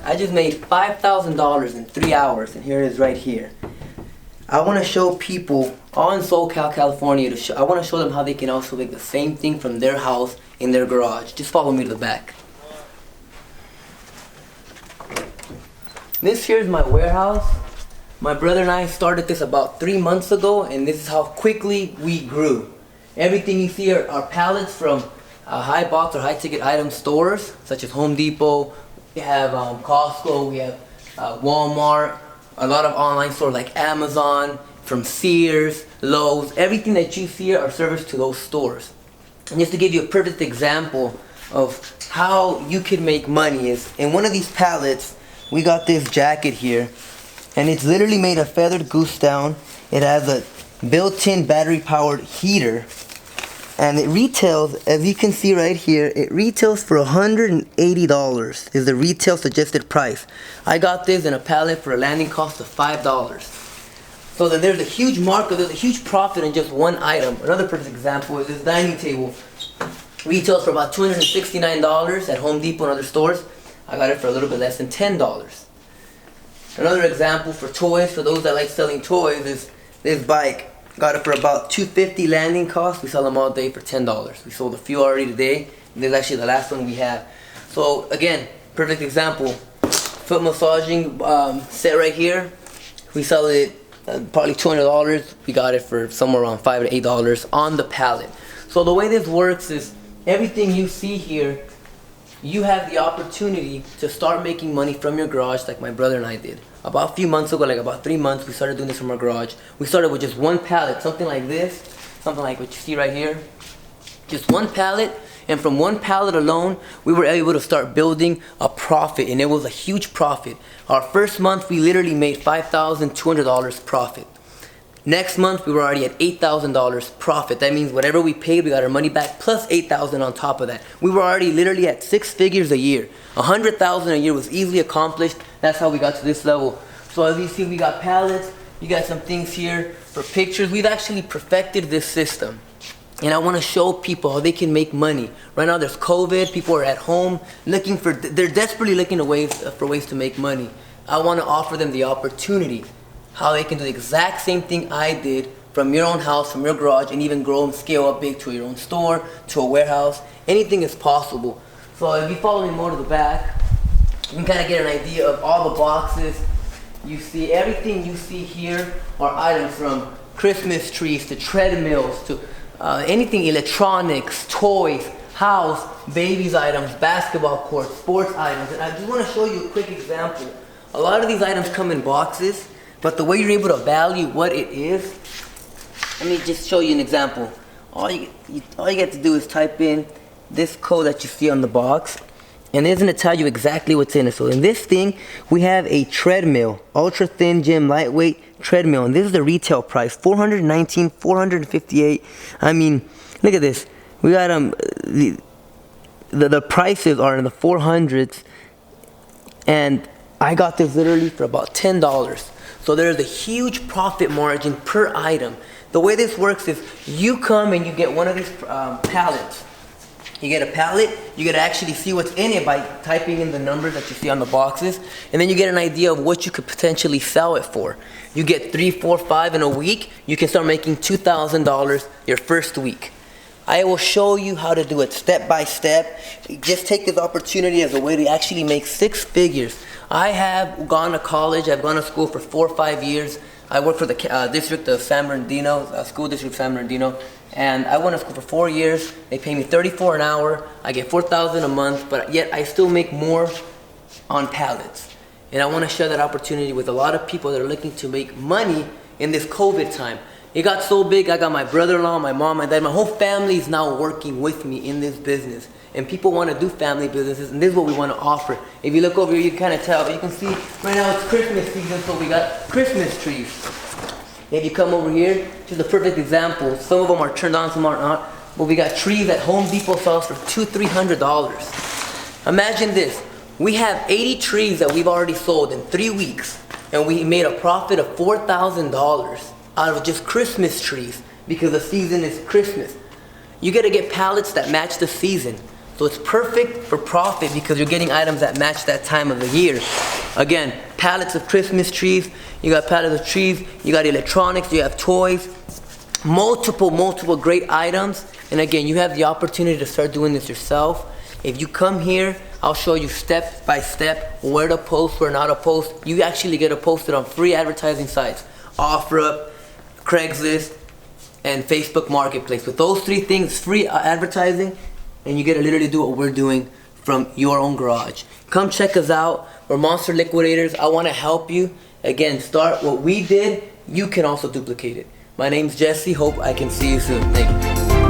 I just made $5,000 in 3 hours, and here it is right here. I want to show people all in SoCal, California, I want to show them how they can also make the same thing from their house in their garage. Just follow me to the back. This here is my warehouse. My brother and I started this about 3 months ago, and this is how quickly we grew. Everything you see are pallets from high box or high ticket item stores such as Home Depot. We have Costco, we have Walmart, a lot of online stores like Amazon, from Sears, Lowe's. Everything that you see are serviced to those stores. And just to give you a perfect example of how you can make money is, in one of these pallets, we got this jacket here, and it's literally made of feathered goose down. It has a built-in battery-powered heater, and it retails, as you can see right here, it retails for $180 is the retail suggested price. I got this in a pallet for a landing cost of $5. So then there's a huge markup, there's a huge profit in just one item. Another perfect example is this dining table. Retails for about $269 at Home Depot and other stores. I got it for a little bit less than $10. Another example for toys, for those that like selling toys, is this bike. Got it for about $250 landing cost. We sell them all day for $10. We sold a few already today. This is actually the last one we have. So again, perfect example. Foot massaging set right here. We sell it probably $200. We got it for somewhere around $5 to $8 on the pallet. So the way this works is everything you see here, you have the opportunity to start making money from your garage like my brother and I did. About a few months ago, like about 3 months, we started doing this from our garage. We started with just one pallet, something like this, something like what you see right here. Just one pallet, and from one pallet alone, we were able to start building a profit, and it was a huge profit. Our first month, we literally made $5,200 profit. Next month, we were already at $8,000 profit. That means whatever we paid, we got our money back plus $8,000 on top of that. We were already literally at 6 figures a year. $100,000 a year was easily accomplished. That's how we got to this level. So as you see, we got pallets. You got some things here for pictures. We've actually perfected this system. And I want to show people how they can make money. Right now there's COVID. People are at home they're desperately looking for ways to make money. I want to offer them the opportunity how they can do the exact same thing I did from your own house, from your garage, and even grow and scale up big to your own store, to a warehouse. Anything is possible. So if you follow me more to the back, you can kind of get an idea of all the boxes. You see, everything you see here are items from Christmas trees to treadmills to anything electronics, toys, house, babies items, basketball courts, sports items. And I just want to show you a quick example. A lot of these items come in boxes, but the way you're able to value what it is, let me just show you an example. All you get to do is type in this code that you see on the box, and it's going to tell you exactly what's in it. So in this thing, we have a treadmill, ultra thin gym, lightweight treadmill, and this is the retail price, $419, $458. I mean, look at this. We got the prices are in the 400s, and I got this literally for about $10. So there's a huge profit margin per item. The way this works is you come and you get one of these pallets. You get a pallet, you get to actually see what's in it by typing in the numbers that you see on the boxes, and then you get an idea of what you could potentially sell it for. You get 3, 4, 5 in a week, you can start making $2,000 your first week. I will show you how to do it step by step. Just take this opportunity as a way to actually make 6 figures. I have gone to college, I've gone to school for 4 or 5 years. I work for the district of San Bernardino, school district of San Bernardino, and I went to school for 4 years. They pay me $34 an hour. I get $4,000 a month, but yet I still make more on pallets. And I want to share that opportunity with a lot of people that are looking to make money in this COVID time. It got so big, I got my brother-in-law, my mom, my dad, my whole family is now working with me in this business. And people want to do family businesses, and this is what we want to offer. If you look over here, you can kind of tell. You can see right now it's Christmas season, so we got Christmas trees. If you come over here, just a perfect example. Some of them are turned on, some are not. But we got trees that Home Depot sells for $200, $300. Imagine this. We have 80 trees that we've already sold in 3 weeks, and we made a profit of $4,000 out of just Christmas trees because the season is Christmas. You got to get pallets that match the season. So it's perfect for profit because you're getting items that match that time of the year. Again, pallets of Christmas trees, you got pallets of trees, you got electronics, you have toys, multiple great items. And again, you have the opportunity to start doing this yourself. If you come here, I'll show you step by step where to post, where not to post. You actually get to post it on free advertising sites, OfferUp, Craigslist, and Facebook Marketplace. With those three things, free advertising, and you get to literally do what we're doing from your own garage. Come check us out. We're Monster Liquidators. I want to help you. Again, start what we did. You can also duplicate it. My name's Jesse. Hope I can see you soon. Thank you.